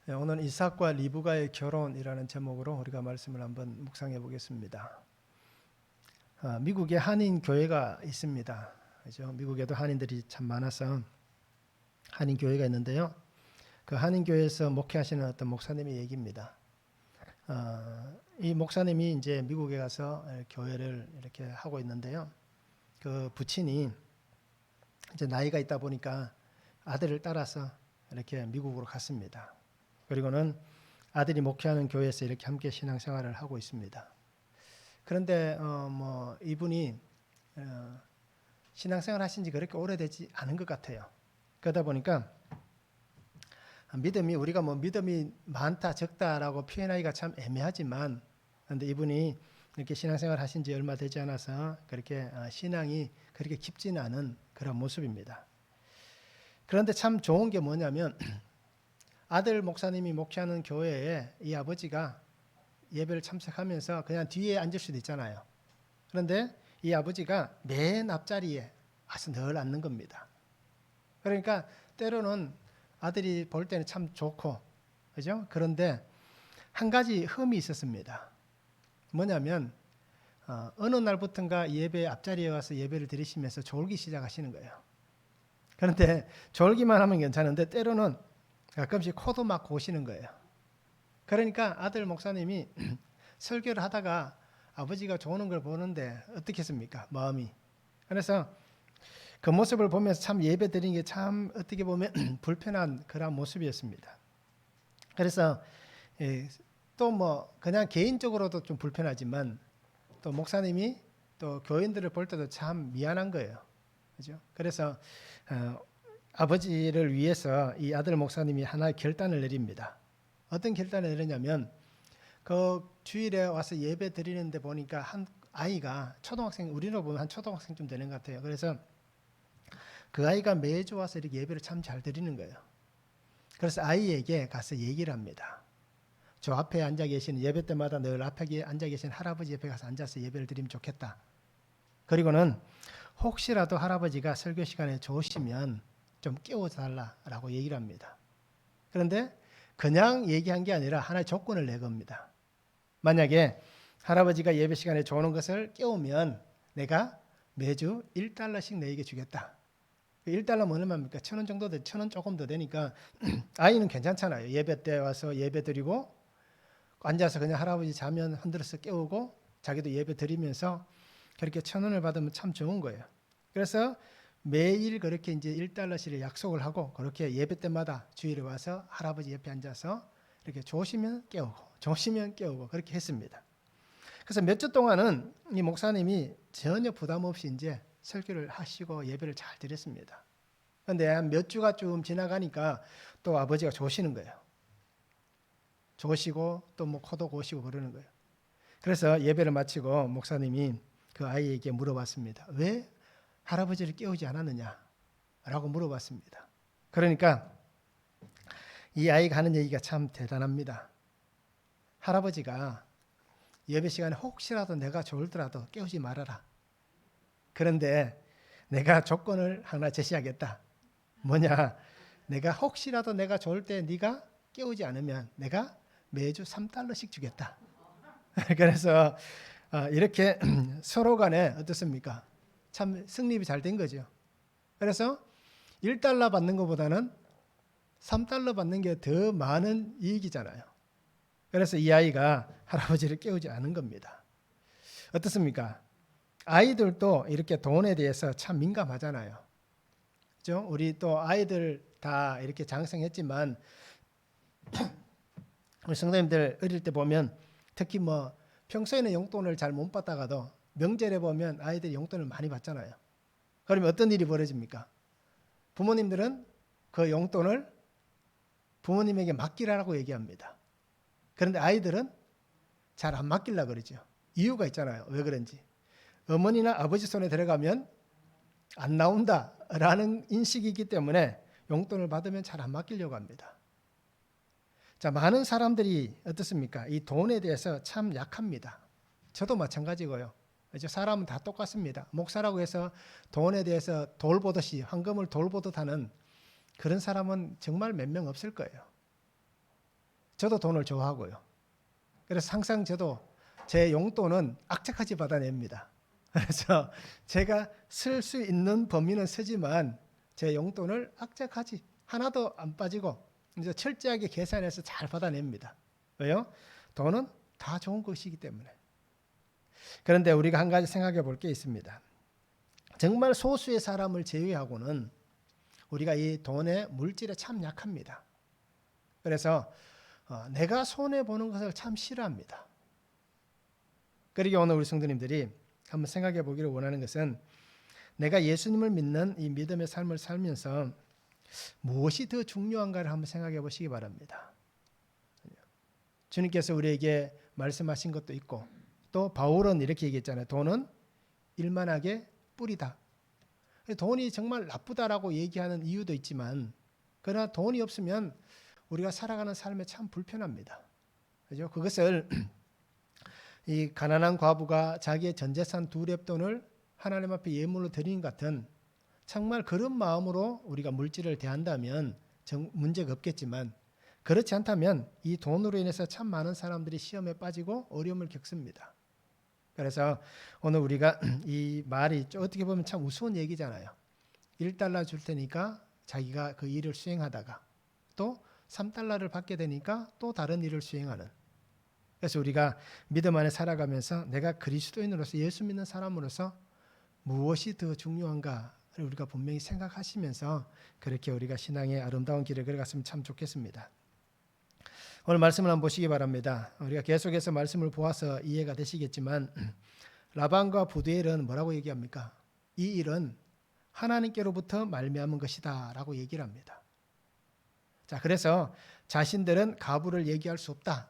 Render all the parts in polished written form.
오늘 이삭과 리브가의 결혼이라는 제목으로 우리가 말씀을 한번 묵상해 보겠습니다. 미국에 한인 교회가 있습니다. 그죠? 미국에도 한인들이 참 많아서 한인 교회가 있는데요. 그 한인 교회에서 목회하시는 어떤 목사님의 얘기입니다. 이 목사님이 이제 미국에 가서 교회를 이렇게 하고 있는데요. 그 부친이 이제 나이가 있다 보니까 아들을 따라서 이렇게 미국으로 갔습니다. 그리고는 아들이 목회하는 교회에서 이렇게 함께 신앙생활을 하고 있습니다. 그런데 이분이 신앙생활 하신 지 그렇게 오래되지 않은 것 같아요. 그러다 보니까 우리가 믿음이 많다 적다라고 표현하기가 참 애매하지만, 그런데 이분이 이렇게 신앙생활 하신 지 얼마 되지 않아서 그렇게 신앙이 그렇게 깊지는 않은 그런 모습입니다. 그런데 참 좋은 게 뭐냐면 아들 목사님이 목회하는 교회에 이 아버지가 예배를 참석하면서 그냥 뒤에 앉을 수도 있잖아요. 그런데 이 아버지가 맨 앞자리에 와서 늘 앉는 겁니다. 그러니까 때로는 아들이 볼 때는 참 좋고, 그죠? 그런데 한 가지 흠이 있었습니다. 뭐냐면 어느 날부턴가 예배 앞자리에 와서 예배를 드리시면서 졸기 시작하시는 거예요. 그런데 졸기만 하면 괜찮은데 때로는 가끔씩 코도 막 고시는 거예요. 그러니까 아들 목사님이 설교를 하다가 아버지가 조는 걸 보는데 어떻겠습니까? 마음이. 그래서 그 모습을 보면서 참 예배 드리는 게 참 어떻게 보면 불편한 그런 모습이었습니다. 그래서 또 그냥 개인적으로도 좀 불편하지만 또 목사님이 또 교인들을 볼 때도 참 미안한 거예요. 그죠? 그래서 아버지를 위해서 이 아들 목사님이 하나의 결단을 내립니다. 어떤 결단을 내리냐면 그 주일에 와서 예배 드리는데 보니까 한 아이가 초등학생, 우리로 보면 한 초등학생쯤 되는 것 같아요. 그래서 그 아이가 매주 와서 이렇게 예배를 참 잘 드리는 거예요. 그래서 아이에게 가서 얘기를 합니다. 저 앞에 앉아 계시는, 예배 때마다 늘 앞에 앉아 계신 할아버지 옆에 가서 앉아서 예배를 드리면 좋겠다. 그리고는 혹시라도 할아버지가 설교 시간에 좋으시면 좀 깨워달라라고 얘기를 합니다. 그런데 그냥 얘기한 게 아니라 하나의 조건을 내겁니다. 만약에 할아버지가 예배 시간에 좋은 것을 깨우면 내가 매주 $1씩 너에게 주겠다. $1 얼마입니까? 1,000원 정도 돼, 1,000원 조금 더 되니까 아이는 괜찮잖아요. 예배 때 와서 예배 드리고 앉아서 그냥 할아버지 자면 흔들어서 깨우고 자기도 예배 드리면서 그렇게 1,000원을 받으면 참 좋은 거예요. 그래서 매일 그렇게 이제 $1씩을 약속을 하고 그렇게 예배 때마다 주일에 와서 할아버지 옆에 앉아서 이렇게 좋으시면 깨우고 그렇게 했습니다. 그래서 몇 주 동안은 이 목사님이 전혀 부담 없이 이제 설교를 하시고 예배를 잘 드렸습니다. 그런데 한 몇 주가 좀 지나가니까 또 아버지가 좋으시는 거예요. 좋으시고 또 코도 고시고 그러는 거예요. 그래서 예배를 마치고 목사님이 그 아이에게 물어봤습니다. 왜 할아버지를 깨우지 않았느냐? 라고 물어봤습니다. 그러니까 이 아이가 하는 얘기가 참 대단합니다. 할아버지가 예배 시간에 혹시라도 내가 졸더라도 깨우지 말아라. 그런데 내가 조건을 하나 제시하겠다. 뭐냐? 내가 혹시라도 내가 졸 때 네가 깨우지 않으면 내가 매주 $3씩 주겠다. 그래서 이렇게 서로 간에 어떻습니까? 참 승립이 잘 된 거죠. 그래서 $1 받는 것보다는 $3 받는 게 더 많은 이익이잖아요. 그래서 이 아이가 할아버지를 깨우지 않은 겁니다. 어떻습니까? 아이들도 이렇게 돈에 대해서 참 민감하잖아요. 그죠? 우리 또 아이들 다 이렇게 장성했지만 우리 성도님들 어릴 때 보면 특히 평소에는 용돈을 잘 못 받다가도 명절에 보면 아이들이 용돈을 많이 받잖아요. 그러면 어떤 일이 벌어집니까? 부모님들은 그 용돈을 부모님에게 맡기라고 얘기합니다. 그런데 아이들은 잘 안 맡기려고 그러죠. 이유가 있잖아요. 왜 그런지. 어머니나 아버지 손에 들어가면 안 나온다라는 인식이기 때문에 용돈을 받으면 잘 안 맡기려고 합니다. 자, 많은 사람들이 어떻습니까? 이 돈에 대해서 참 약합니다. 저도 마찬가지고요. 사람은 다 똑같습니다. 목사라고 해서 돈에 대해서 돌 보듯이 황금을 돌 보듯 하는 그런 사람은 정말 몇 명 없을 거예요. 저도 돈을 좋아하고요. 그래서 항상 저도 제 용돈은 악착같이 받아냅니다. 그래서 제가 쓸 수 있는 범위는 쓰지만 제 용돈을 악착같이 하나도 안 빠지고 이제 철저하게 계산해서 잘 받아냅니다. 왜요? 돈은 다 좋은 것이기 때문에. 그런데 우리가 한 가지 생각해 볼 게 있습니다. 정말 소수의 사람을 제외하고는 우리가 이 돈의 물질에 참 약합니다. 그래서 내가 손해보는 것을 참 싫어합니다. 그러기에 오늘 우리 성도님들이 한번 생각해 보기를 원하는 것은 내가 예수님을 믿는 이 믿음의 삶을 살면서 무엇이 더 중요한가를 한번 생각해 보시기 바랍니다. 주님께서 우리에게 말씀하신 것도 있고 또 바울은 이렇게 얘기했잖아요. 돈은 일만하게 뿌리다. 돈이 정말 나쁘다라고 얘기하는 이유도 있지만 그러나 돈이 없으면 우리가 살아가는 삶에 참 불편합니다. 그죠? 그것을 이 가난한 과부가 자기의 전 재산 2렙돈을 하나님 앞에 예물로 드리는 같은 정말 그런 마음으로 우리가 물질을 대한다면 문제가 없겠지만 그렇지 않다면 이 돈으로 인해서 참 많은 사람들이 시험에 빠지고 어려움을 겪습니다. 그래서 오늘 우리가 이 말이 어떻게 보면 참 우스운 얘기잖아요. 1달러 줄 테니까 자기가 그 일을 수행하다가 또 3달러를 받게 되니까 또 다른 일을 수행하는. 그래서 우리가 믿음 안에 살아가면서 내가 그리스도인으로서 예수 믿는 사람으로서 무엇이 더 중요한가를 우리가 분명히 생각하시면서 그렇게 우리가 신앙의 아름다운 길을 걸어갔으면 참 좋겠습니다. 오늘 말씀을 한번 보시기 바랍니다. 우리가 계속해서 말씀을 보아서 이해가 되시겠지만 라반과 부두엘은 뭐라고 얘기합니까? 이 일은 하나님께로부터 말미암은 것이다 라고 얘기를 합니다. 자, 그래서 자신들은 가부를 얘기할 수 없다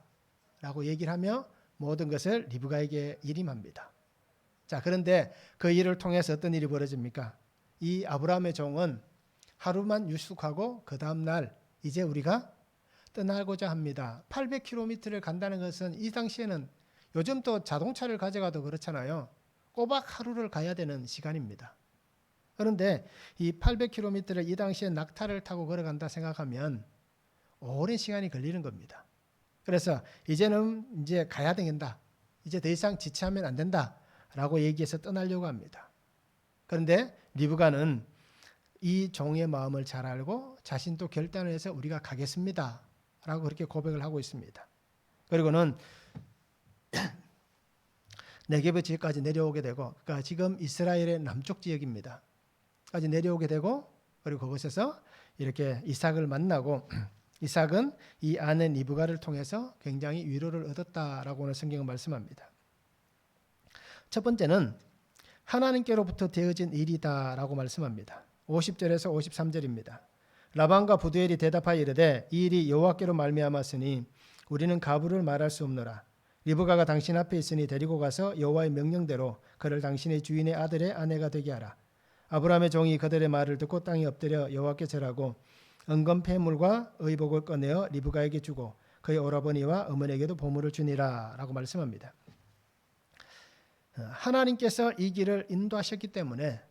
라고 얘기를 하며 모든 것을 리브가에게 일임합니다. 자, 그런데 그 일을 통해서 어떤 일이 벌어집니까? 이 아브라함의 종은 하루만 유숙하고 그 다음날 이제 우리가 떠나고자 합니다. 800km를 간다는 것은 이 당시에는 요즘 또 자동차를 가져가도 그렇잖아요. 꼬박 하루를 가야 되는 시간입니다. 그런데 이 800km를 이 당시에 낙타를 타고 걸어간다 생각하면 오랜 시간이 걸리는 겁니다. 그래서 이제는 이제 가야 되겠다. 이제 더 이상 지체하면 안 된다. 라고 얘기해서 떠나려고 합니다. 그런데 리브가는 이 종의 마음을 잘 알고 자신도 결단을 해서 우리가 가겠습니다. 라고 그렇게 고백을 하고 있습니다. 그리고는 네게브 지역까지 내려오게 되고 그러니까 지금 이스라엘의 남쪽 지역입니다. 까지 내려오게 되고 그리고 그곳에서 이렇게 이삭을 만나고 이삭은 이 아내 리브가를 통해서 굉장히 위로를 얻었다라고 오늘 성경은 말씀합니다. 첫 번째는 하나님께로부터 되어진 일이다라고 말씀합니다. 50절에서 53절입니다. 라반과 부두엘이 대답하여 이르되 이 일이 여호와께로 말미암았으니 우리는 가부를 말할 수 없노라. 리브가가 당신 앞에 있으니 데리고 가서 여호와의 명령대로 그를 당신의 주인의 아들의 아내가 되게 하라. 아브라함의 종이 그들의 말을 듣고 땅에 엎드려 여호와께 절하고 은건 폐물과 의복을 꺼내어 리브가에게 주고 그의 오라버니와 어머니에게도 보물을 주니라 라고 말씀합니다. 하나님께서 이 길을 인도하셨기 때문에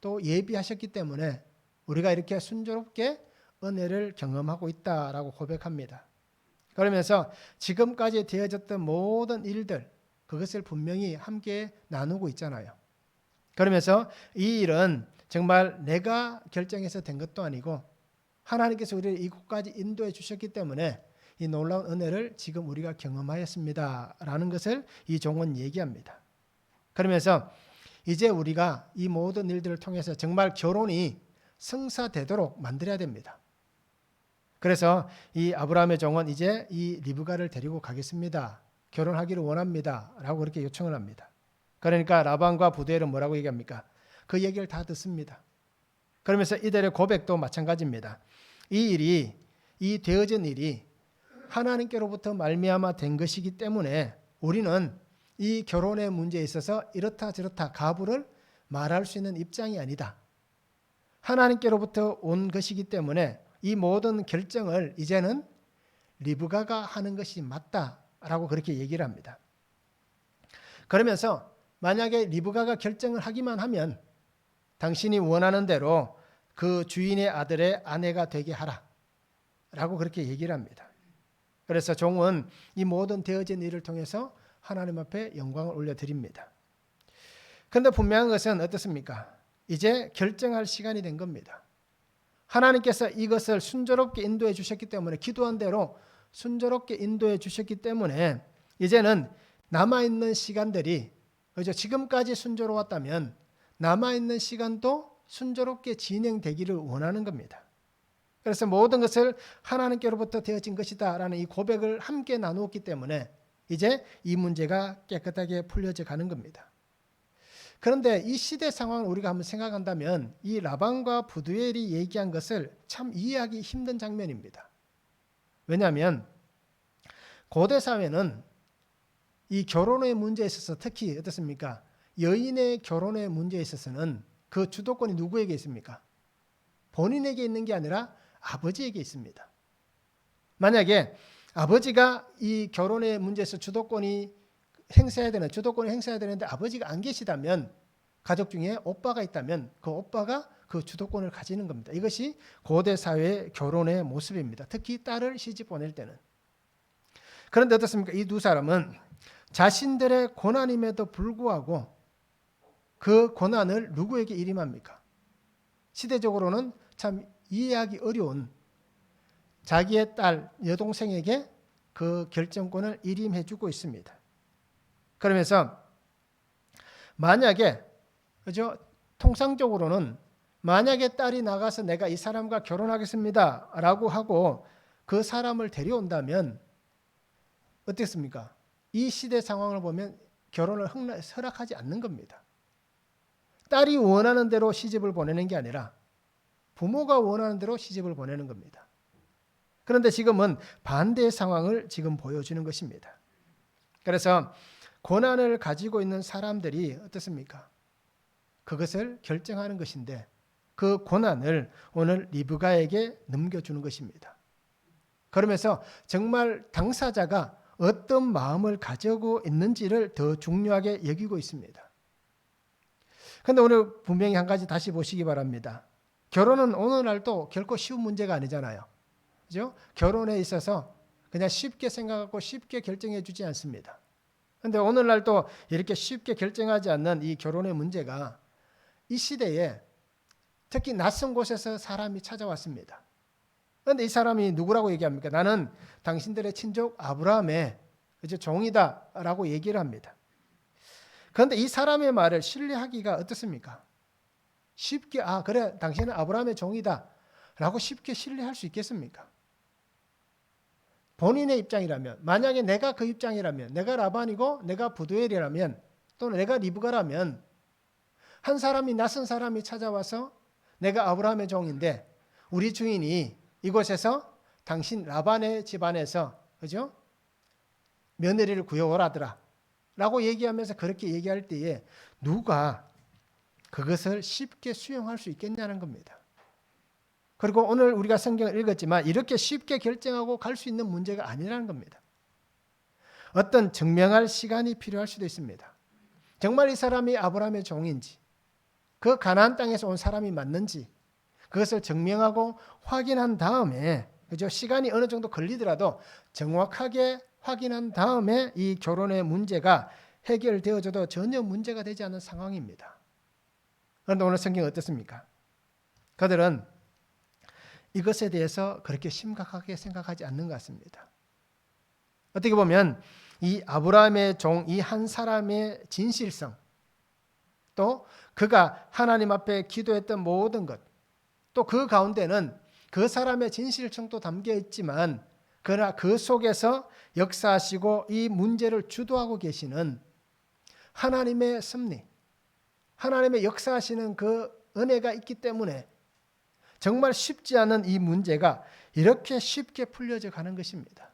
또 예비하셨기 때문에 우리가 이렇게 순조롭게 은혜를 경험하고 있다라고 고백합니다. 그러면서 지금까지 되어졌던 모든 일들 그것을 분명히 함께 나누고 있잖아요. 그러면서 이 일은 정말 내가 결정해서 된 것도 아니고 하나님께서 우리를 이곳까지 인도해 주셨기 때문에 이 놀라운 은혜를 지금 우리가 경험하였습니다라는 것을 이 종은 얘기합니다. 그러면서 이제 우리가 이 모든 일들을 통해서 정말 결혼이 성사되도록 만들어야 됩니다. 그래서 이 아브라함의 종은 이제 이 리브가를 데리고 가겠습니다. 결혼하기를 원합니다. 라고 그렇게 요청을 합니다. 그러니까 라반과 부두엘은 뭐라고 얘기합니까? 그 얘기를 다 듣습니다. 그러면서 이들의 고백도 마찬가지입니다. 이 되어진 일이 하나님께로부터 말미암아 된 것이기 때문에 우리는 이 결혼의 문제에 있어서 이렇다 저렇다 가부를 말할 수 있는 입장이 아니다. 하나님께로부터 온 것이기 때문에 이 모든 결정을 이제는 리브가가 하는 것이 맞다라고 그렇게 얘기를 합니다. 그러면서 만약에 리브가가 결정을 하기만 하면 당신이 원하는 대로 그 주인의 아들의 아내가 되게 하라 라고 그렇게 얘기를 합니다. 그래서 종은 이 모든 되어진 일을 통해서 하나님 앞에 영광을 올려드립니다. 그런데 분명한 것은 어떻습니까? 이제 결정할 시간이 된 겁니다. 하나님께서 이것을 순조롭게 인도해 주셨기 때문에, 기도한 대로 순조롭게 인도해 주셨기 때문에 이제는 남아있는 시간들이, 그죠? 지금까지 순조로웠다면 남아있는 시간도 순조롭게 진행되기를 원하는 겁니다. 그래서 모든 것을 하나님께로부터 되어진 것이다 라는 이 고백을 함께 나누었기 때문에 이제 이 문제가 깨끗하게 풀려져 가는 겁니다. 그런데 이 시대 상황을 우리가 한번 생각한다면 이 라반과 부두엘이 얘기한 것을 참 이해하기 힘든 장면입니다. 왜냐하면 고대 사회는 이 결혼의 문제에 있어서, 특히 어떻습니까? 여인의 결혼의 문제에 있어서는 그 주도권이 누구에게 있습니까? 본인에게 있는 게 아니라 아버지에게 있습니다. 만약에 아버지가 이 결혼의 문제에서 주도권이 행사해야 되는데 아버지가 안 계시다면, 가족 중에 오빠가 있다면 그 오빠가 그 주도권을 가지는 겁니다. 이것이 고대 사회의 결혼의 모습입니다. 특히 딸을 시집 보낼 때는. 그런데 어떻습니까? 이 두 사람은 자신들의 고난임에도 불구하고 그 고난을 누구에게 일임합니까? 시대적으로는 참 이해하기 어려운 자기의 딸, 여동생에게 그 결정권을 일임해 주고 있습니다. 그러면서 만약에, 그죠? 통상적으로는 만약에 딸이 나가서 내가 이 사람과 결혼하겠습니다 라고 하고 그 사람을 데려온다면 어떻습니까? 이 시대 상황을 보면 결혼을 허락하지 않는 겁니다. 딸이 원하는 대로 시집을 보내는 게 아니라 부모가 원하는 대로 시집을 보내는 겁니다. 그런데 지금은 반대의 상황을 지금 보여주는 것입니다. 그래서 고난을 가지고 있는 사람들이 어떻습니까? 그것을 결정하는 것인데 그 고난을 오늘 리브가에게 넘겨주는 것입니다. 그러면서 정말 당사자가 어떤 마음을 가지고 있는지를 더 중요하게 여기고 있습니다. 그런데 오늘 분명히 한 가지 다시 보시기 바랍니다. 결혼은 오늘날도 결코 쉬운 문제가 아니잖아요. 그죠? 결혼에 있어서 그냥 쉽게 생각하고 쉽게 결정해 주지 않습니다. 그런데 오늘날도 이렇게 쉽게 결정하지 않는 이 결혼의 문제가 이 시대에 특히 낯선 곳에서 사람이 찾아왔습니다. 그런데 이 사람이 누구라고 얘기합니까? 나는 당신들의 친족 아브라함의 종이다라고 얘기를 합니다. 그런데 이 사람의 말을 신뢰하기가 어떻습니까? 쉽게 그래 당신은 아브라함의 종이다 라고 쉽게 신뢰할 수 있겠습니까? 본인의 입장이라면, 만약에 내가 그 입장이라면, 내가 라반이고 내가 부두엘이라면 또는 내가 리브가라면 한 사람이, 낯선 사람이 찾아와서 내가 아브라함의 종인데 우리 주인이 이곳에서 당신 라반의 집안에서, 그죠? 며느리를 구해오라더라 라고 얘기하면서 그렇게 얘기할 때에 누가 그것을 쉽게 수용할 수 있겠냐는 겁니다. 그리고 오늘 우리가 성경을 읽었지만 이렇게 쉽게 결정하고 갈 수 있는 문제가 아니라는 겁니다. 어떤 증명할 시간이 필요할 수도 있습니다. 정말 이 사람이 아브라함의 종인지, 그 가나안 땅에서 온 사람이 맞는지 그것을 증명하고 확인한 다음에, 그죠? 시간이 어느 정도 걸리더라도 정확하게 확인한 다음에 이 결혼의 문제가 해결되어져도 전혀 문제가 되지 않는 상황입니다. 그런데 오늘 성경은 어떻습니까? 그들은 이것에 대해서 그렇게 심각하게 생각하지 않는 것 같습니다. 어떻게 보면 이 아브라함의 종, 이 한 사람의 진실성, 또 그가 하나님 앞에 기도했던 모든 것, 또 그 가운데는 그 사람의 진실성도 담겨 있지만 그러나 그 속에서 역사하시고 이 문제를 주도하고 계시는 하나님의 섭리, 하나님의 역사하시는 그 은혜가 있기 때문에 정말 쉽지 않은 이 문제가 이렇게 쉽게 풀려져 가는 것입니다.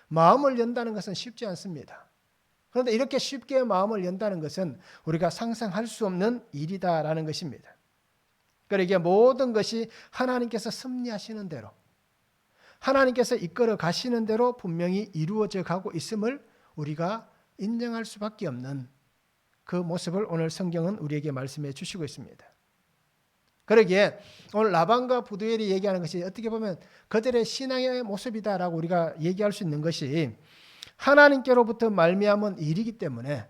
마음을 연다는 것은 쉽지 않습니다. 그런데 이렇게 쉽게 마음을 연다는 것은 우리가 상상할 수 없는 일이다라는 것입니다. 그러기에 모든 것이 하나님께서 섭리하시는 대로, 하나님께서 이끌어 가시는 대로 분명히 이루어져 가고 있음을 우리가 인정할 수밖에 없는 그 모습을 오늘 성경은 우리에게 말씀해 주시고 있습니다. 그러기에 오늘 라반과 부두엘이 얘기하는 것이 어떻게 보면 그들의 신앙의 모습이다라고 우리가 얘기할 수 있는 것이 하나님께로부터 말미암은 일이기 때문에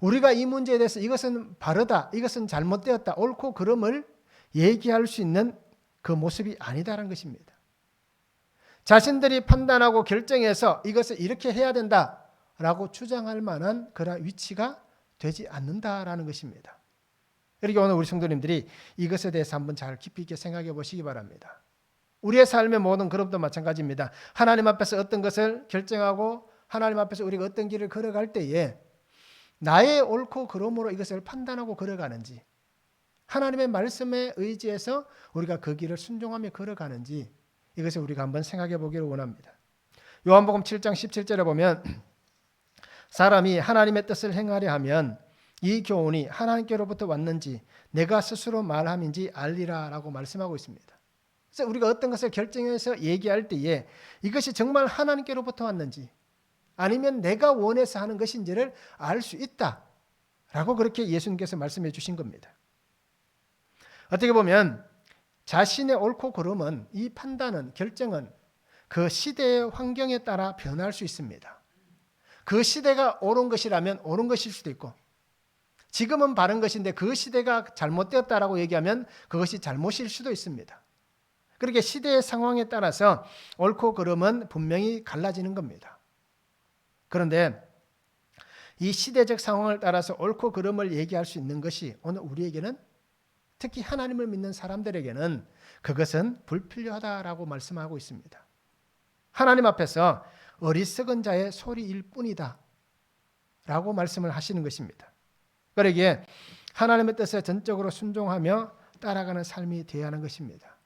우리가 이 문제에 대해서 이것은 바르다, 이것은 잘못되었다, 옳고 그름을 얘기할 수 있는 그 모습이 아니다라는 것입니다. 자신들이 판단하고 결정해서 이것을 이렇게 해야 된다라고 주장할 만한 그런 위치가 되지 않는다라는 것입니다. 그러니까 오늘 우리 성도님들이 이것에 대해서 한번 잘 깊이 있게 생각해 보시기 바랍니다. 우리의 삶의 모든 걸음도 마찬가지입니다. 하나님 앞에서 어떤 것을 결정하고 하나님 앞에서 우리가 어떤 길을 걸어갈 때에 나의 옳고 그름으로 이것을 판단하고 걸어가는지, 하나님의 말씀에 의지해서 우리가 그 길을 순종하며 걸어가는지, 이것을 우리가 한번 생각해 보기를 원합니다. 요한복음 7장 17절에 보면 사람이 하나님의 뜻을 행하려 하면 이 교훈이 하나님께로부터 왔는지 내가 스스로 말함인지 알리라 라고 말씀하고 있습니다. 그래서 우리가 어떤 것을 결정해서 얘기할 때에 이것이 정말 하나님께로부터 왔는지 아니면 내가 원해서 하는 것인지를 알 수 있다라고 그렇게 예수님께서 말씀해 주신 겁니다. 어떻게 보면 자신의 옳고 그름은, 이 판단은, 결정은 그 시대의 환경에 따라 변할 수 있습니다. 그 시대가 옳은 것이라면 옳은 것일 수도 있고, 지금은 바른 것인데 그 시대가 잘못되었다라고 얘기하면 그것이 잘못일 수도 있습니다. 그렇게 시대의 상황에 따라서 옳고 그름은 분명히 갈라지는 겁니다. 그런데 이 시대적 상황을 따라서 옳고 그름을 얘기할 수 있는 것이 오늘 우리에게는, 특히 하나님을 믿는 사람들에게는 그것은 불필요하다라고 말씀하고 있습니다. 하나님 앞에서 어리석은 자의 소리일 뿐이다 라고 말씀을 하시는 것입니다. 그러기에 하나님의 뜻에 전적으로 순종하며 따라가는 삶이 되어야 하는 것입니다.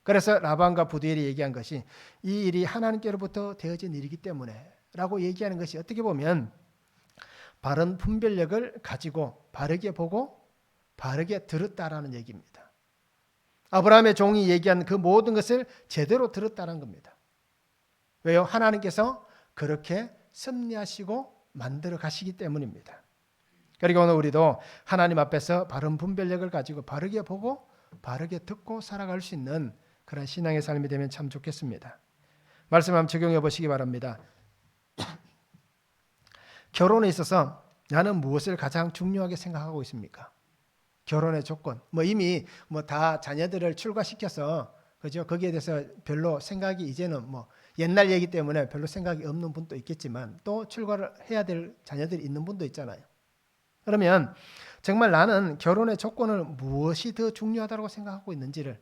그래서 라반과 부두엘이 얘기한 것이 이 일이 하나님께로부터 되어진 일이기 때문에 라고 얘기하는 것이 어떻게 보면 바른 분별력을 가지고 바르게 보고 바르게 들었다라는 얘기입니다. 아브라함의 종이 얘기한 그 모든 것을 제대로 들었다는 겁니다. 왜요? 하나님께서 그렇게 섭리하시고 만들어 가시기 때문입니다. 그리고 오늘 우리도 하나님 앞에서 바른 분별력을 가지고 바르게 보고 바르게 듣고 살아갈 수 있는 그런 신앙의 삶이 되면 참 좋겠습니다. 말씀 한번 적용해 보시기 바랍니다. 결혼에 있어서 나는 무엇을 가장 중요하게 생각하고 있습니까? 결혼의 조건. 이미 다 자녀들을 출가시켜서 그죠? 거기에 대해서 별로 생각이 이제는 옛날 얘기 때문에 별로 생각이 없는 분도 있겠지만 또 출가를 해야 될 자녀들이 있는 분도 있잖아요. 그러면 정말 나는 결혼의 조건을 무엇이 더 중요하다고 생각하고 있는지를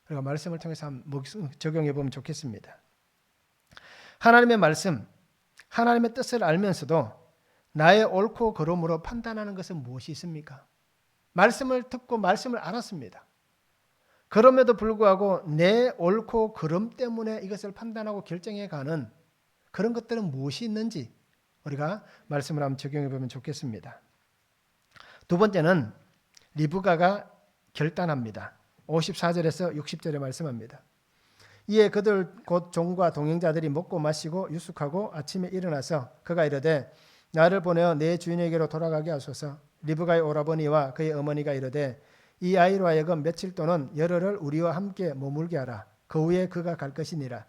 우리가 말씀을 통해서 한번 적용해 보면 좋겠습니다. 하나님의 말씀, 하나님의 뜻을 알면서도 나의 옳고 그름으로 판단하는 것은 무엇이 있습니까? 말씀을 듣고 말씀을 알았습니다. 그럼에도 불구하고 내 옳고 그름 때문에 이것을 판단하고 결정해 가는 그런 것들은 무엇이 있는지 우리가 말씀을 한번 적용해 보면 좋겠습니다. 두 번째는 리브가가 결단합니다. 54절에서 60절에 말씀합니다. 이에 그들 곧 종과 동행자들이 먹고 마시고 유숙하고 아침에 일어나서 그가 이르되 나를 보내어 내 주인에게로 돌아가게 하소서. 리브가의 오라버니와 그의 어머니가 이르되 이 아이로 하여금 며칠 또는 열흘을 우리와 함께 머물게 하라. 그 후에 그가 갈 것이니라.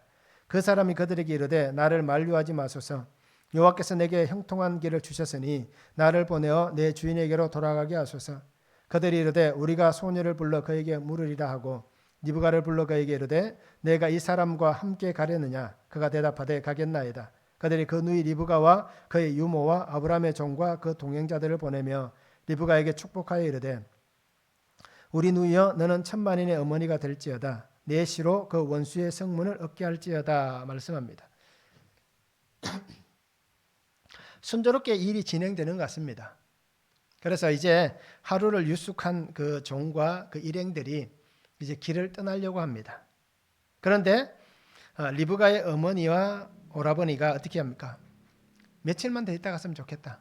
그 사람이 그들에게 이르되 나를 만류하지 마소서. 여호와께서 내게 형통한 길을 주셨으니 나를 보내어 내 주인에게로 돌아가게 하소서. 그들이 이르되 우리가 소녀를 불러 그에게 물으리라 하고 리브가를 불러 그에게 이르되 내가 이 사람과 함께 가려느냐. 그가 대답하되 가겠나이다. 그들이 그 누이 리브가와 그의 유모와 아브라함의 종과 그 동행자들을 보내며 리브가에게 축복하여 이르되 우리 누이여 너는 천만인의 어머니가 될지어다. 내 시로 그 원수의 성문을 얻게 할지어다 말씀합니다. 순조롭게 일이 진행되는 것 같습니다. 그래서 이제 하루를 유숙한 그 종과 그 일행들이 이제 길을 떠나려고 합니다. 그런데 리브가의 어머니와 오라버니가 어떻게 합니까? 며칠만 더 있다 갔으면 좋겠다.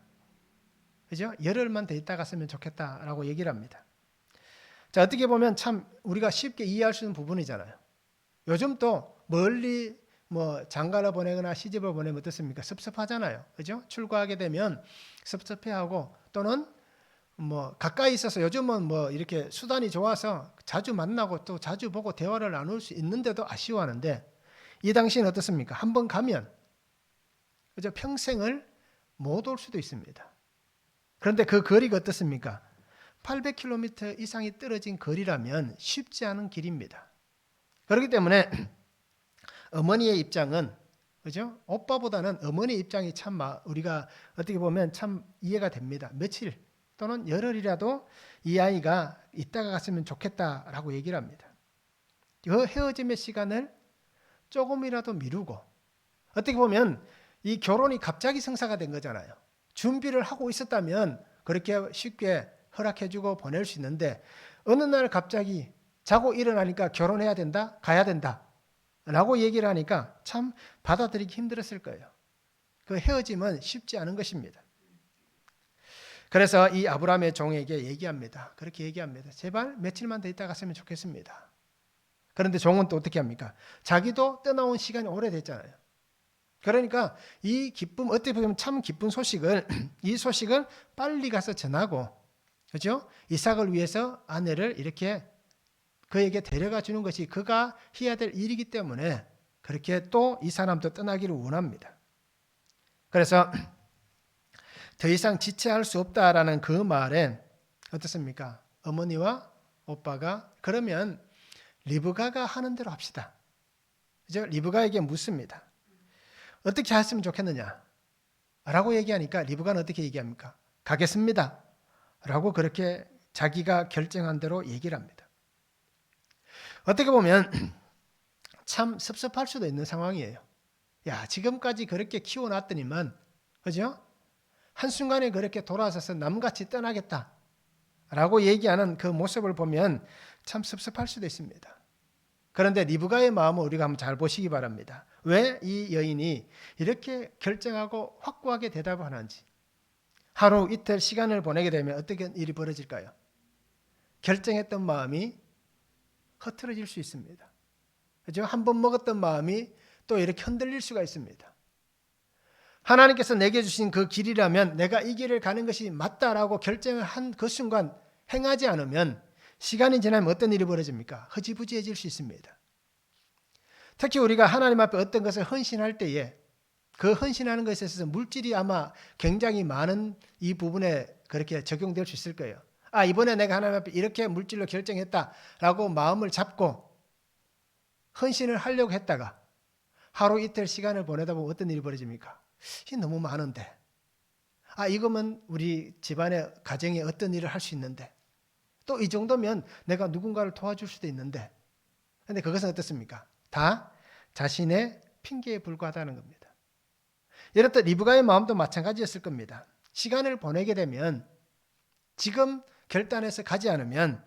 그죠? 열흘만 더 있다 갔으면 좋겠다라고 얘기를 합니다. 자, 어떻게 보면 참 우리가 쉽게 이해할 수 있는 부분이잖아요. 요즘 또 멀리 장가를 보내거나 시집을 보내면 어떻습니까? 섭섭하잖아요. 그죠? 출가하게 되면 섭섭해하고 또는 뭐 가까이 있어서 요즘은 뭐 이렇게 수단이 좋아서 자주 만나고 또 자주 보고 대화를 나눌 수 있는데도 아쉬워하는데 이 당시는 어떻습니까? 한번 가면 그저 평생을 못 올 수도 있습니다. 그런데 그 거리가 어떻습니까? 800km 이상이 떨어진 거리라면 쉽지 않은 길입니다. 그렇기 때문에 어머니의 입장은 그죠? 오빠보다는 어머니 입장이 참 우리가 어떻게 보면 참 이해가 됩니다. 며칠 또는 열흘이라도 이 아이가 이따가 갔으면 좋겠다라고 얘기를 합니다. 그 헤어짐의 시간을 조금이라도 미루고 어떻게 보면 이 결혼이 갑자기 성사가 된 거잖아요. 준비를 하고 있었다면 그렇게 쉽게 허락해주고 보낼 수 있는데 어느 날 갑자기 자고 일어나니까 결혼해야 된다, 가야 된다 라고 얘기를 하니까 참 받아들이기 힘들었을 거예요. 그 헤어짐은 쉽지 않은 것입니다. 그래서 이 아브라함의 종에게 얘기합니다. 그렇게 얘기합니다. 제발 며칠만 더 있다 갔으면 좋겠습니다. 그런데 종은 또 어떻게 합니까? 자기도 떠나온 시간이 오래됐잖아요. 그러니까 이 기쁨, 어떻게 보면 참 기쁜 소식을 이 소식을 빨리 가서 전하고 그렇죠? 이삭을 위해서 아내를 이렇게 그에게 데려가 주는 것이 그가 해야 될 일이기 때문에 그렇게 또 이 사람도 떠나기를 원합니다. 그래서 더 이상 지체할 수 없다라는 그 말에 어떻습니까? 어머니와 오빠가 그러면 리브가가 하는 대로 합시다. 그죠? 리브가에게 묻습니다. 어떻게 했으면 좋겠느냐? 라고 얘기하니까 리브가는 어떻게 얘기합니까? 가겠습니다. 라고 그렇게 자기가 결정한 대로 얘기를 합니다. 어떻게 보면 참 섭섭할 수도 있는 상황이에요. 야, 지금까지 그렇게 키워놨더니만, 그죠? 한순간에 그렇게 돌아서서 남같이 떠나겠다. 라고 얘기하는 그 모습을 보면 참 섭섭할 수도 있습니다. 그런데 리브가의 마음을 우리가 한번 잘 보시기 바랍니다. 왜 이 여인이 이렇게 결정하고 확고하게 대답을 하는지. 하루 이틀 시간을 보내게 되면 어떻게 일이 벌어질까요? 결정했던 마음이 흐트러질 수 있습니다. 그죠? 한번 먹었던 마음이 또 이렇게 흔들릴 수가 있습니다. 하나님께서 내게 주신 그 길이라면 내가 이 길을 가는 것이 맞다라고 결정을 한 그 순간 행하지 않으면 시간이 지나면 어떤 일이 벌어집니까? 흐지부지해질 수 있습니다. 특히 우리가 하나님 앞에 어떤 것을 헌신할 때에 그 헌신하는 것에 있어서 물질이 아마 굉장히 많은 이 부분에 그렇게 적용될 수 있을 거예요. 아, 이번에 내가 하나님 앞에 이렇게 물질로 결정했다라고 마음을 잡고 헌신을 하려고 했다가 하루 이틀 시간을 보내다 보면 어떤 일이 벌어집니까? 이게 너무 많은데. 아, 이거면 우리 집안의 가정에 어떤 일을 할 수 있는데. 또 이 정도면 내가 누군가를 도와줄 수도 있는데. 그런데 그것은 어떻습니까? 다 자신의 핑계에 불과하다는 겁니다. 이렇듯 리브가의 마음도 마찬가지였을 겁니다. 시간을 보내게 되면 지금 결단해서 가지 않으면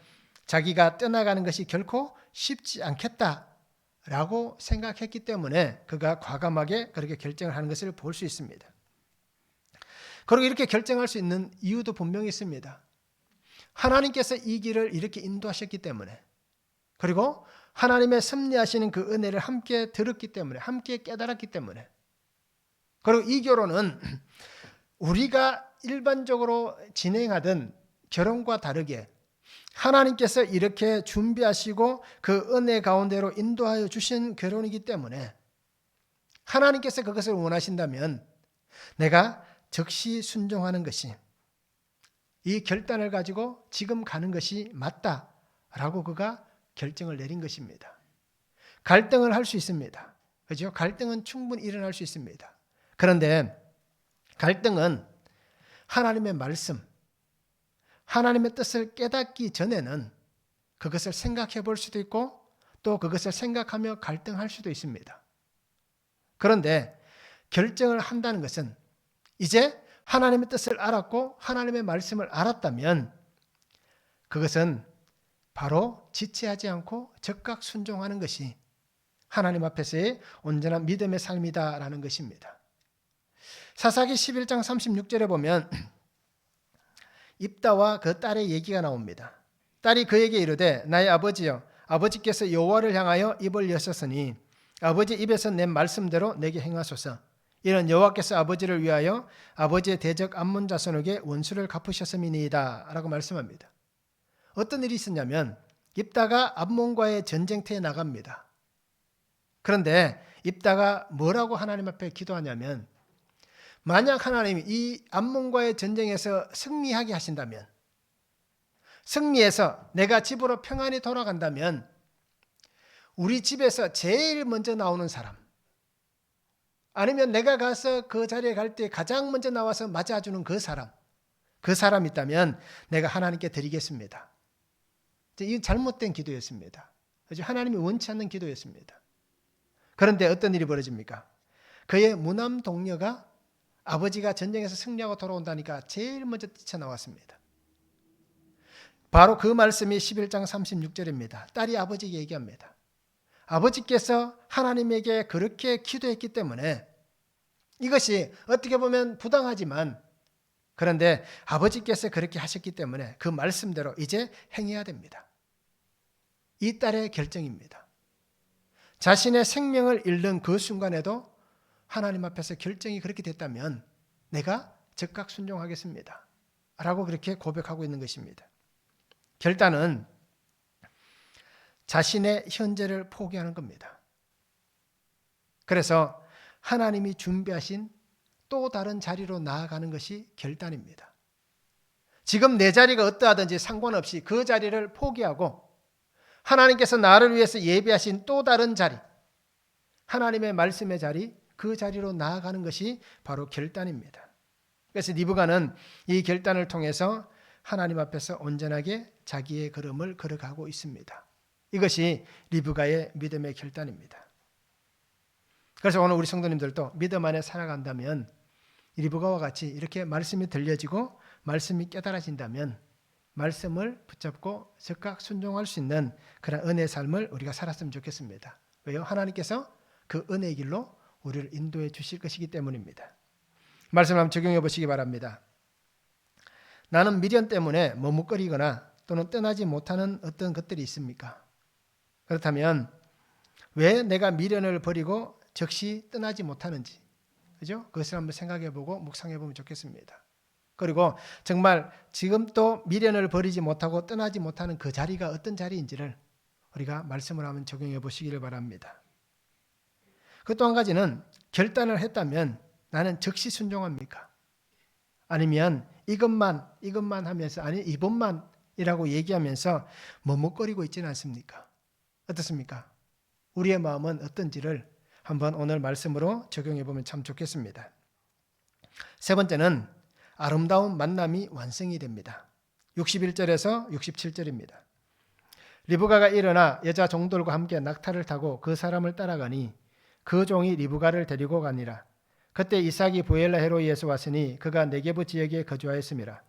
자기가 떠나가는 것이 결코 쉽지 않겠다라고 생각했기 때문에 그가 과감하게 그렇게 결정을 하는 것을 볼 수 있습니다. 그리고 이렇게 결정할 수 있는 이유도 분명히 있습니다. 하나님께서 이 길을 이렇게 인도하셨기 때문에 그리고 하나님의 섭리하시는 그 은혜를 함께 들었기 때문에 함께 깨달았기 때문에 그리고 이 결혼은 우리가 일반적으로 진행하던 결혼과 다르게 하나님께서 이렇게 준비하시고 그 은혜 가운데로 인도하여 주신 결혼이기 때문에 하나님께서 그것을 원하신다면 내가 즉시 순종하는 것이 이 결단을 가지고 지금 가는 것이 맞다라고 그가 결정을 내린 것입니다. 갈등을 할 수 있습니다. 그렇죠? 갈등은 충분히 일어날 수 있습니다. 그런데 갈등은 하나님의 말씀, 하나님의 뜻을 깨닫기 전에는 그것을 생각해 볼 수도 있고 또 그것을 생각하며 갈등할 수도 있습니다. 그런데 결정을 한다는 것은 이제 하나님의 뜻을 알았고 하나님의 말씀을 알았다면 그것은 바로 지체하지 않고 즉각 순종하는 것이 하나님 앞에서의 온전한 믿음의 삶이다라는 것입니다. 사사기 11장 36절에 보면 입다와 그 딸의 얘기가 나옵니다. 딸이 그에게 이르되 나의 아버지여 아버지께서 여호와를 향하여 입을 여셨으니 아버지 입에서 낸 말씀대로 내게 행하소서. 이는 여호와께서 아버지를 위하여 아버지의 대적 암몬 자손에게 원수를 갚으셨음이니이다 라고 말씀합니다. 어떤 일이 있었냐면 입다가 암몬과의 전쟁터에 나갑니다. 그런데 입다가 뭐라고 하나님 앞에 기도하냐면 만약 하나님이 이 암몬과의 전쟁에서 승리하게 하신다면, 승리해서 내가 집으로 평안히 돌아간다면 우리 집에서 제일 먼저 나오는 사람, 아니면 내가 가서 그 자리에 갈 때 가장 먼저 나와서 맞아주는 그 사람 있다면 내가 하나님께 드리겠습니다. 이건 잘못된 기도였습니다. 하나님이 원치 않는 기도였습니다. 그런데 어떤 일이 벌어집니까? 그의 무남 동료가 아버지가 전쟁에서 승리하고 돌아온다니까 제일 먼저 뛰쳐나왔습니다. 바로 그 말씀이 11장 36절입니다. 딸이 아버지에게 얘기합니다. 아버지께서 하나님에게 그렇게 기도했기 때문에 이것이 어떻게 보면 부당하지만 그런데 아버지께서 그렇게 하셨기 때문에 그 말씀대로 이제 행해야 됩니다. 이 딸의 결정입니다. 자신의 생명을 잃는 그 순간에도 하나님 앞에서 결정이 그렇게 됐다면 내가 즉각 순종하겠습니다 라고 그렇게 고백하고 있는 것입니다. 결단은 자신의 현재를 포기하는 겁니다. 그래서 하나님이 준비하신 또 다른 자리로 나아가는 것이 결단입니다. 지금 내 자리가 어떠하든지 상관없이 그 자리를 포기하고 하나님께서 나를 위해서 예비하신 또 다른 자리, 하나님의 말씀의 자리, 그 자리로 나아가는 것이 바로 결단입니다. 그래서 리브가는 이 결단을 통해서 하나님 앞에서 온전하게 자기의 걸음을 걸어가고 있습니다. 이것이 리브가의 믿음의 결단입니다. 그래서 오늘 우리 성도님들도 믿음 안에 살아간다면 리브가와 같이 이렇게 말씀이 들려지고 말씀이 깨달아진다면 말씀을 붙잡고 즉각 순종할 수 있는 그런 은혜의 삶을 우리가 살았으면 좋겠습니다. 왜요? 하나님께서 그 은혜의 길로 우리를 인도해 주실 것이기 때문입니다. 말씀을 한번 적용해 보시기 바랍니다. 나는 미련 때문에 머뭇거리거나 또는 떠나지 못하는 어떤 것들이 있습니까? 그렇다면 왜 내가 미련을 버리고 즉시 떠나지 못하는지, 그죠? 그것을 한번 생각해 보고 묵상해 보면 좋겠습니다. 그리고 정말 지금 또 미련을 버리지 못하고 떠나지 못하는 그 자리가 어떤 자리인지를 우리가 말씀을 한번 적용해 보시기를 바랍니다. 그 또 한 가지는 결단을 했다면 나는 즉시 순종합니까? 아니면 이것만 하면서 아니 이번만이라고 얘기하면서 머뭇거리고 있지는 않습니까? 어떻습니까? 우리의 마음은 어떤지를 한번 오늘 말씀으로 적용해 보면 참 좋겠습니다. 세 번째는 아름다운 만남이 완성이 됩니다. 61절에서 67절입니다. 리브가가 일어나 여자 종들과 함께 낙타를 타고 그 사람을 따라가니 그 종이 리브가를 데리고 가니라. 그때 이삭이 부엘라 헤로이에서 왔으니 그가 네게브 지역에 거주하였음이라.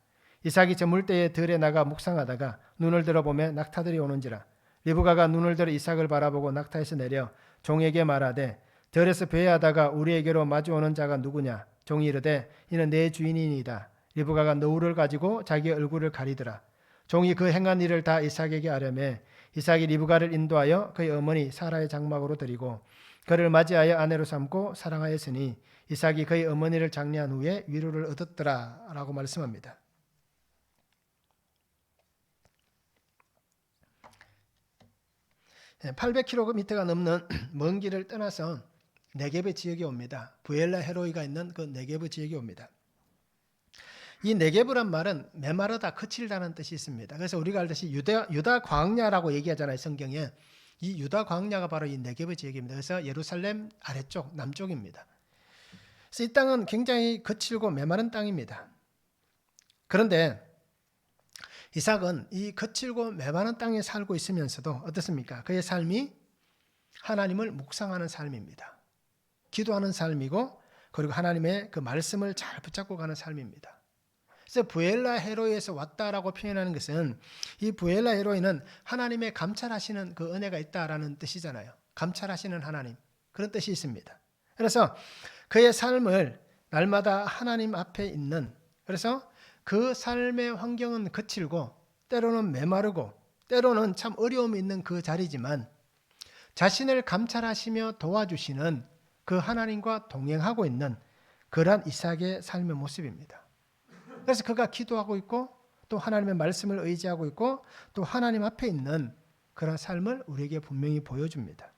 이삭이 저물 때에 들에 나가 묵상하다가 눈을 들어보매 낙타들이 오는지라. 리브가가 눈을 들어 이삭을 바라보고 낙타에서 내려 종에게 말하되 들에서 배회하다가 우리에게로 마주오는 자가 누구냐? 종이 이르되 이는 내 주인이니이다. 리브가가 너울을 가지고 자기 얼굴을 가리더라. 종이 그 행한 일을 다 이삭에게 아뢰매 이삭이 리브가를 인도하여 그의 어머니 사라의 장막으로 드리고 그를 맞이하여 아내로 삼고 사랑하였으니 이삭이 그의 어머니를 장례한 후에 위로를 얻었더라 라고 말씀합니다. 예, 800km가 넘는 먼 길을 떠나서 네게브 지역에 옵니다. 부엘라 헤로이가 있는 그 네게브 지역에 옵니다. 이 네게브란 말은 메마르다, 거칠다는 뜻이 있습니다. 그래서 우리가 알듯이 유다 광야라고 얘기하잖아요, 성경에. 이 유다 광야가 바로 이 네게브 지역입니다. 그래서 예루살렘 아래쪽, 남쪽입니다. 그래서 이 땅은 굉장히 거칠고 메마른 땅입니다. 그런데 이삭은 이 거칠고 메마른 땅에 살고 있으면서도 어떻습니까? 그의 삶이 하나님을 묵상하는 삶입니다. 기도하는 삶이고 그리고 하나님의 그 말씀을 잘 붙잡고 가는 삶입니다. 그래서 부엘라 헤로이에서 왔다라고 표현하는 것은 이 부엘라 헤로이는 하나님의 감찰하시는 그 은혜가 있다라는 뜻이잖아요. 감찰하시는 하나님, 그런 뜻이 있습니다. 그래서 그의 삶을 날마다 하나님 앞에 있는, 그래서 그 삶의 환경은 거칠고 때로는 메마르고 때로는 참 어려움이 있는 그 자리지만 자신을 감찰하시며 도와주시는 그 하나님과 동행하고 있는 그러한 이삭의 삶의 모습입니다. 그래서 그가 기도하고 있고 또 하나님의 말씀을 의지하고 있고 또 하나님 앞에 있는 그런 삶을 우리에게 분명히 보여줍니다.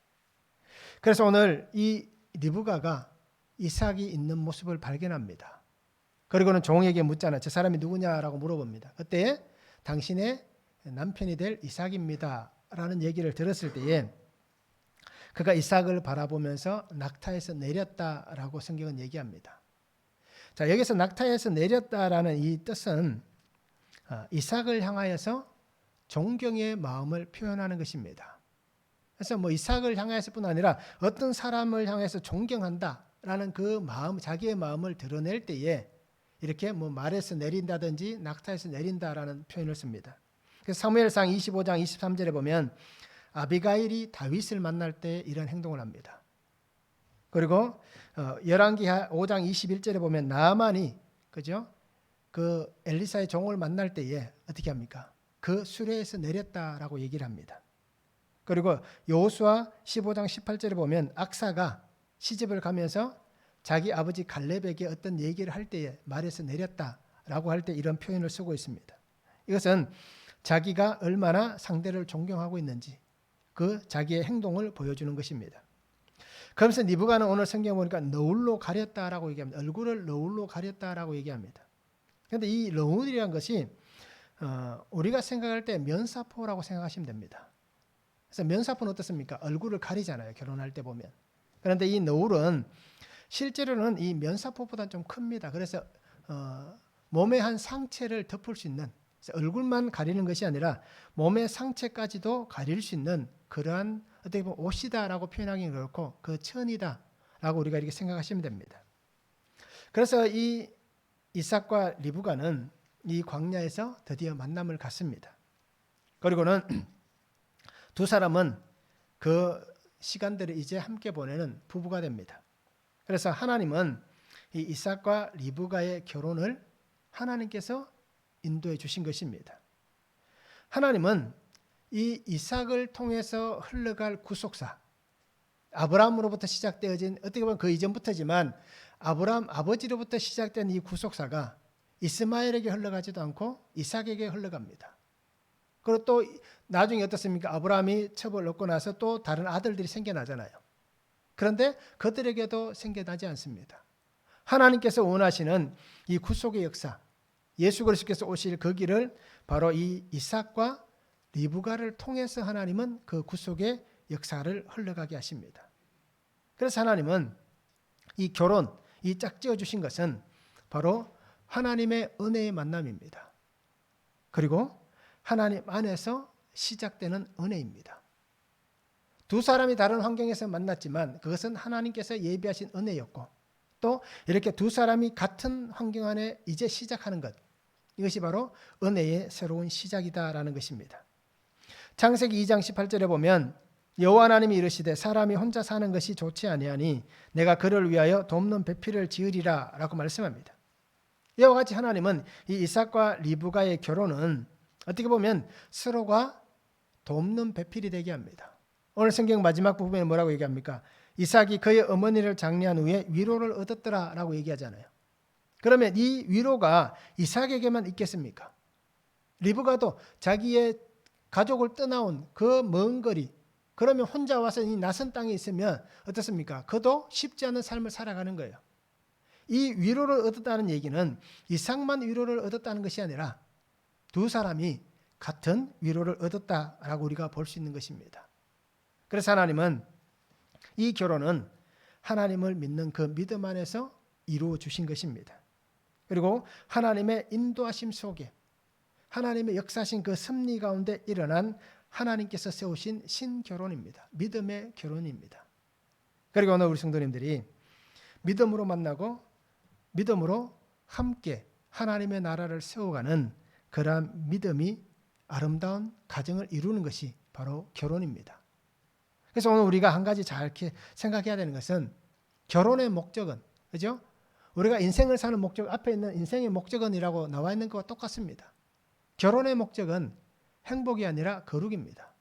그래서 오늘 이 리브가가 이삭이 있는 모습을 발견합니다. 그리고는 종에게 묻잖아요. 저 사람이 누구냐라고 물어봅니다. 그때 당신의 남편이 될 이삭입니다 라는 얘기를 들었을 때에 그가 이삭을 바라보면서 낙타에서 내렸다라고 성경은 얘기합니다. 자, 여기서 낙타에서 내렸다라는 이 뜻은 이삭을 향하여서 존경의 마음을 표현하는 것입니다. 그래서 뭐 이삭을 향하여서 뿐 아니라 어떤 사람을 향해서 존경한다라는 그 마음, 자기의 마음을 드러낼 때에 이렇게 뭐 말에서 내린다든지 낙타에서 내린다라는 표현을 씁니다. 그래서 사무엘상 25장 23절에 보면 아비가일이 다윗을 만날 때 이런 행동을 합니다. 그리고 열왕기하 5장 21절에 보면 나아만이 그죠? 그 엘리사의 종을 만날 때에 어떻게 합니까? 그 수레에서 내렸다라고 얘기를 합니다. 그리고 여호수아 15장 18절에 보면 악사가 시집을 가면서 자기 아버지 갈렙에게 어떤 얘기를 할 때에 말에서 내렸다라고 할 때 이런 표현을 쓰고 있습니다. 이것은 자기가 얼마나 상대를 존경하고 있는지 그 자기의 행동을 보여주는 것입니다. 그러면서 리브가는 오늘 성경 보니까 너울로 가렸다라고 얘기합니다. 얼굴을 너울로 가렸다라고 얘기합니다. 그런데 이 너울이라는 것이 우리가 생각할 때 면사포라고 생각하시면 됩니다. 그래서 면사포는 어떻습니까? 얼굴을 가리잖아요. 결혼할 때 보면. 그런데 이 너울은 실제로는 이 면사포보다 좀 큽니다. 그래서 몸의 한 상체를 덮을 수 있는, 얼굴만 가리는 것이 아니라 몸의 상체까지도 가릴 수 있는 그러한 어떻게 보면 옷이다라고 표현하기는 그렇고 그 천이다라고 우리가 이렇게 생각하시면 됩니다. 그래서 이 이삭과 리브가는 이 광야에서 드디어 만남을 갖습니다. 그리고는 두 사람은 그 시간들을 이제 함께 보내는 부부가 됩니다. 그래서 하나님은 이 이삭과 리브가의 결혼을 하나님께서 인도해 주신 것입니다. 하나님은 이 이삭을 통해서 흘러갈 구속사, 아브라함으로부터 시작되어진 어떻게 보면 그 이전부터지만 아브라함 아버지로부터 시작된 이 구속사가 이스마엘에게 흘러가지도 않고 이삭에게 흘러갑니다. 그리고 또 나중에 어떻습니까? 아브라함이 첩을 얻고 나서 또 다른 아들들이 생겨나잖아요. 그런데 그들에게도 생겨나지 않습니다. 하나님께서 원하시는 이 구속의 역사, 예수 그리스도께서 오실 그 길을 바로 이 이삭과 리브가를 통해서 하나님은 그 구속의 역사를 흘러가게 하십니다. 그래서 하나님은 이 결혼, 이 짝지어 주신 것은 바로 하나님의 은혜의 만남입니다. 그리고 하나님 안에서 시작되는 은혜입니다. 두 사람이 다른 환경에서 만났지만 그것은 하나님께서 예비하신 은혜였고 또 이렇게 두 사람이 같은 환경 안에 이제 시작하는 것, 이것이 바로 은혜의 새로운 시작이다라는 것입니다. 창세기 2장 18절에 보면 여호와 하나님이 이르시되 사람이 혼자 사는 것이 좋지 아니하니 내가 그를 위하여 돕는 배필을 지으리라 라고 말씀합니다. 이와 같이 하나님은 이 이삭과 리브가의 결혼은 어떻게 보면 서로가 돕는 배필이 되게 합니다. 오늘 성경 마지막 부분에 뭐라고 얘기합니까? 이삭이 그의 어머니를 장례한 후에 위로를 얻었더라 라고 얘기하잖아요. 그러면 이 위로가 이삭에게만 있겠습니까? 리브가도 자기의 가족을 떠나온 그 먼 거리, 그러면 혼자 와서 이 낯선 땅에 있으면 어떻습니까? 그도 쉽지 않은 삶을 살아가는 거예요. 이 위로를 얻었다는 얘기는 이삭만 위로를 얻었다는 것이 아니라 두 사람이 같은 위로를 얻었다라고 우리가 볼 수 있는 것입니다. 그래서 하나님은 이 결혼은 하나님을 믿는 그 믿음 안에서 이루어 주신 것입니다. 그리고 하나님의 인도하심 속에 하나님의 역사하신 그 섭리 가운데 일어난 하나님께서 세우신 신결혼입니다. 믿음의 결혼입니다. 그리고 오늘 우리 성도님들이 믿음으로 만나고 믿음으로 함께 하나님의 나라를 세워가는 그러한 믿음이 아름다운 가정을 이루는 것이 바로 결혼입니다. 그래서 오늘 우리가 한 가지 잘 생각해야 되는 것은 결혼의 목적은, 그죠? 우리가 인생을 사는 목적, 앞에 있는 인생의 목적은이라고 나와 있는 것과 똑같습니다. 결혼의 목적은 행복이 아니라 거룩입니다.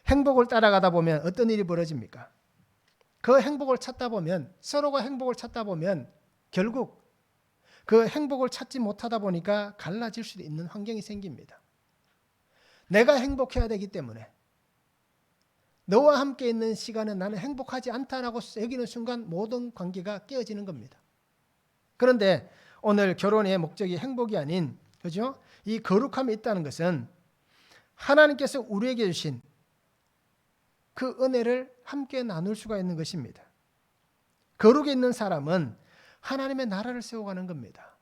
행복을 따라가다 보면 어떤 일이 벌어집니까? 그 행복을 찾다 보면, 서로가 행복을 찾다 보면 결국 그 행복을 찾지 못하다 보니까 갈라질 수도 있는 환경이 생깁니다. 내가 행복해야 되기 때문에, 너와 함께 있는 시간은 나는 행복하지 않다라고 여기는 순간 모든 관계가 깨어지는 겁니다. 그런데 오늘 결혼의 목적이 행복이 아닌, 그죠? 이 거룩함이 있다는 것은 하나님께서 우리에게 주신 그 은혜를 함께 나눌 수가 있는 것입니다. 거룩에 있는 사람은 하나님의 나라를 세워가는 겁니다.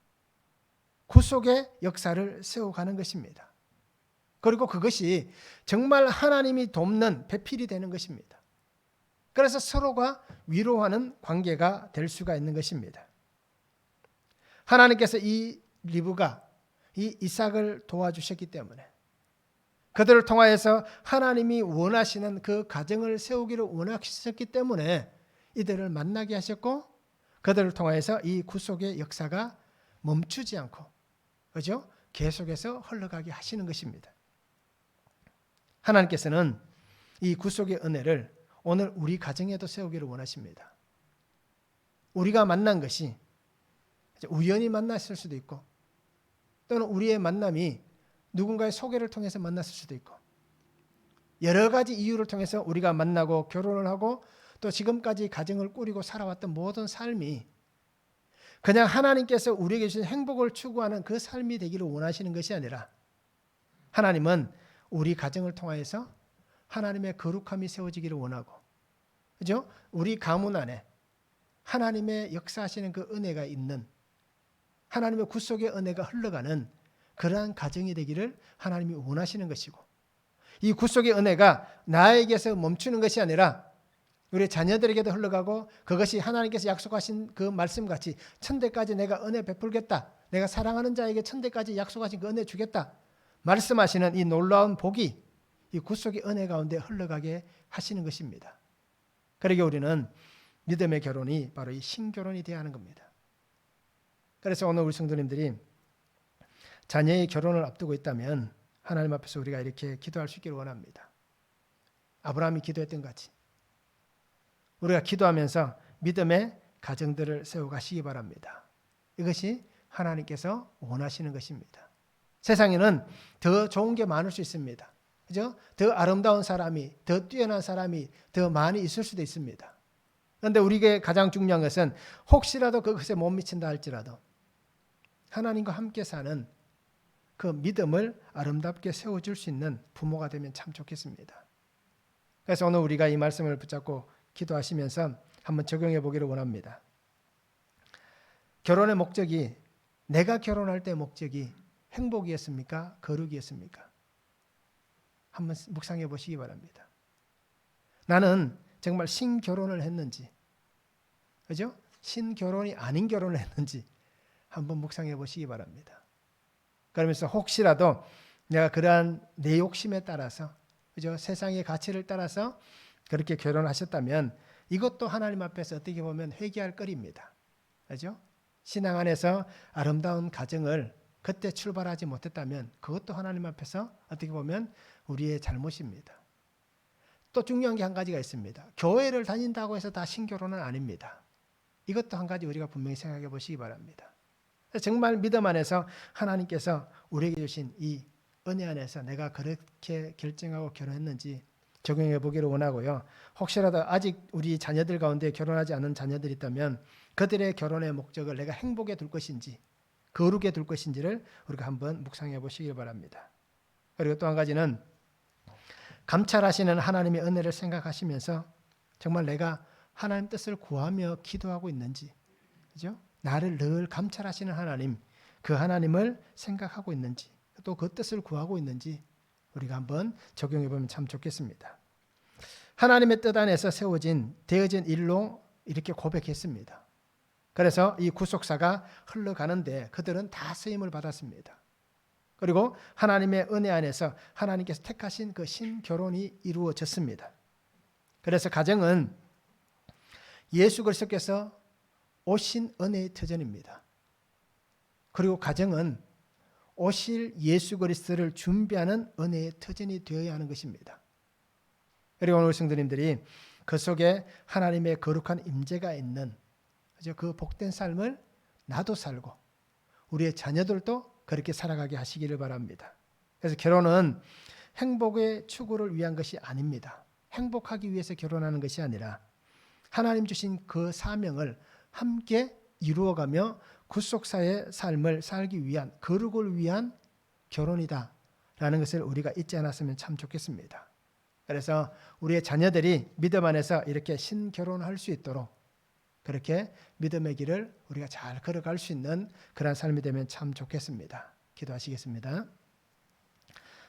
구속의 역사를 세워가는 것입니다. 그리고 그것이 정말 하나님이 돕는 배필이 되는 것입니다. 그래서 서로가 위로하는 관계가 될 수가 있는 것입니다. 하나님께서 이 리브가, 이 이삭을 도와주셨기 때문에, 그들을 통하여서 하나님이 원하시는 그 가정을 세우기를 원하셨기 때문에 이들을 만나게 하셨고, 그들을 통하여서 이 구속의 역사가 멈추지 않고, 그죠? 계속해서 흘러가게 하시는 것입니다. 하나님께서는 이 구속의 은혜를 오늘 우리 가정에도 세우기를 원하십니다. 우리가 만난 것이 우연히 만났을 수도 있고, 또는 우리의 만남이 누군가의 소개를 통해서 만났을 수도 있고, 여러 가지 이유를 통해서 우리가 만나고 결혼을 하고 또 지금까지 가정을 꾸리고 살아왔던 모든 삶이 그냥 하나님께서 우리에게 주신 행복을 추구하는 그 삶이 되기를 원하시는 것이 아니라, 하나님은 우리 가정을 통하여서 하나님의 거룩함이 세워지기를 원하고, 그죠? 우리 가문 안에 하나님의 역사하시는 그 은혜가 있는, 하나님의 구속의 은혜가 흘러가는 그러한 가정이 되기를 하나님이 원하시는 것이고, 이 구속의 은혜가 나에게서 멈추는 것이 아니라 우리 자녀들에게도 흘러가고, 그것이 하나님께서 약속하신 그 말씀같이 천대까지 내가 은혜 베풀겠다, 내가 사랑하는 자에게 천대까지 약속하신 그 은혜 주겠다 말씀하시는 이 놀라운 복이 이 구속의 은혜 가운데 흘러가게 하시는 것입니다. 그러기에 우리는 믿음의 결혼이 바로 이 신결혼이 되어야 하는 겁니다. 그래서 오늘 우리 성도님들이 자녀의 결혼을 앞두고 있다면 하나님 앞에서 우리가 이렇게 기도할 수 있기를 원합니다. 아브라함이 기도했던 것 같이 우리가 기도하면서 믿음의 가정들을 세워가시기 바랍니다. 이것이 하나님께서 원하시는 것입니다. 세상에는 더 좋은 게 많을 수 있습니다. 그죠? 더 아름다운 사람이, 더 뛰어난 사람이 더 많이 있을 수도 있습니다. 그런데 우리에게 가장 중요한 것은 혹시라도 그것에 못 미친다 할지라도 하나님과 함께 사는 그 믿음을 아름답게 세워줄 수 있는 부모가 되면 참 좋겠습니다. 그래서 오늘 우리가 이 말씀을 붙잡고 기도하시면서 한번 적용해 보기를 원합니다. 결혼의 목적이, 내가 결혼할 때 목적이 행복이었습니까? 거룩이었습니까? 한번 묵상해 보시기 바랍니다. 나는 정말 신결혼을 했는지, 그죠? 신결혼이 아닌 결혼을 했는지 한번 묵상해 보시기 바랍니다. 그러면서 혹시라도 내가 그러한 내 욕심에 따라서, 그죠? 세상의 가치를 따라서 그렇게 결혼하셨다면 이것도 하나님 앞에서 어떻게 보면 회개할 거리입니다. 그죠? 신앙 안에서 아름다운 가정을 그때 출발하지 못했다면 그것도 하나님 앞에서 어떻게 보면 우리의 잘못입니다. 또 중요한 게 한 가지가 있습니다. 교회를 다닌다고 해서 다 신결혼은 아닙니다. 이것도 한 가지 우리가 분명히 생각해 보시기 바랍니다. 정말 믿음 안에서 하나님께서 우리에게 주신 이 은혜 안에서 내가 그렇게 결정하고 결혼했는지 적용해 보기를 원하고요. 혹시라도 아직 우리 자녀들 가운데 결혼하지 않은 자녀들이 있다면 그들의 결혼의 목적을 내가 행복에 둘 것인지 거룩에 둘 것인지를 우리가 한번 묵상해 보시길 바랍니다. 그리고 또 한 가지는 감찰하시는 하나님의 은혜를 생각하시면서 정말 내가 하나님 뜻을 구하며 기도하고 있는지, 그죠? 나를 늘 감찰하시는 하나님, 그 하나님을 생각하고 있는지, 또 그 뜻을 구하고 있는지 우리가 한번 적용해 보면 참 좋겠습니다. 하나님의 뜻 안에서 되어진 일로 이렇게 고백했습니다. 그래서 이 구속사가 흘러가는데 그들은 다 쓰임을 받았습니다. 그리고 하나님의 은혜 안에서 하나님께서 택하신 그 신결혼이 이루어졌습니다. 그래서 가정은 예수 그리스도께서 오신 은혜의 터전입니다. 그리고 가정은 오실 예수 그리스도를 준비하는 은혜의 터전이 되어야 하는 것입니다. 그리고 오늘 성도님들이 그 속에 하나님의 거룩한 임재가 있는 그 복된 삶을 나도 살고 우리의 자녀들도 그렇게 살아가게 하시기를 바랍니다. 그래서 결혼은 행복의 추구를 위한 것이 아닙니다. 행복하기 위해서 결혼하는 것이 아니라 하나님 주신 그 사명을 함께 이루어가며 구속사의 삶을 살기 위한, 거룩을 위한 결혼이다 라는 것을 우리가 잊지 않았으면 참 좋겠습니다. 그래서 우리의 자녀들이 믿음 안에서 이렇게 신결혼할 수 있도록 그렇게 믿음의 길을 우리가 잘 걸어갈 수 있는 그런 삶이 되면 참 좋겠습니다. 기도하시겠습니다.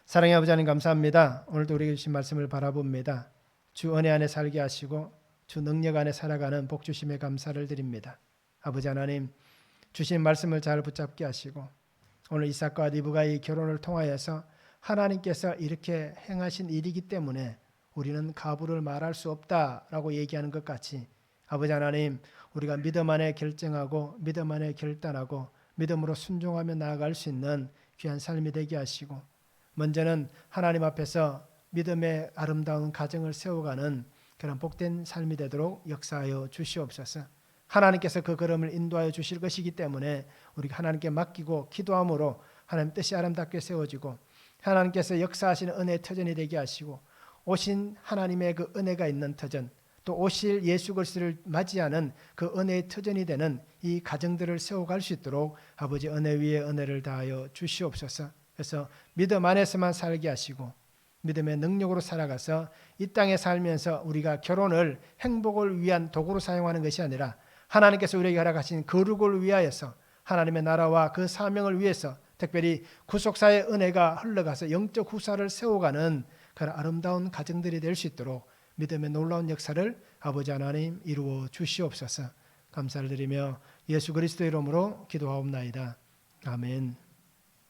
사랑의 아버지 하나님 감사합니다. 오늘도 우리에게 주신 말씀을 바라봅니다. 주 은혜 안에 살게 하시고 주 능력 안에 살아가는 복 주심에 감사를 드립니다. 아버지 하나님 주신 말씀을 잘 붙잡게 하시고 오늘 이삭과 리브가의 결혼을 통하여서 하나님께서 이렇게 행하신 일이기 때문에 우리는 가부를 말할 수 없다라고 얘기하는 것 같이 아버지 하나님 우리가 믿음 안에 결정하고 믿음 안에 결단하고 믿음으로 순종하며 나아갈 수 있는 귀한 삶이 되게 하시고 먼저는 하나님 앞에서 믿음의 아름다운 가정을 세워가는 그런 복된 삶이 되도록 역사하여 주시옵소서. 하나님께서 그 걸음을 인도하여 주실 것이기 때문에 우리가 하나님께 맡기고 기도함으로 하나님 뜻이 아름답게 세워지고 하나님께서 역사하시는 은혜의 터전이 되게 하시고 오신 하나님의 그 은혜가 있는 터전 또 오실 예수 그리스도를 맞이하는 그 은혜의 터전이 되는 이 가정들을 세워갈 수 있도록 아버지 은혜 위에 은혜를 다하여 주시옵소서. 그래서 믿음 안에서만 살게 하시고 믿음의 능력으로 살아가서 이 땅에 살면서 우리가 결혼을 행복을 위한 도구로 사용하는 것이 아니라 하나님께서 우리에게 허락하신 거룩을 위하여서 하나님의 나라와 그 사명을 위해서 특별히 구속사의 은혜가 흘러가서 영적 후사를 세워가는 그런 아름다운 가정들이 될 수 있도록 믿음의 놀라운 역사를 아버지 하나님 이루어 주시옵소서. 감사를 드리며 예수 그리스도의 이름으로 기도하옵나이다. 아멘.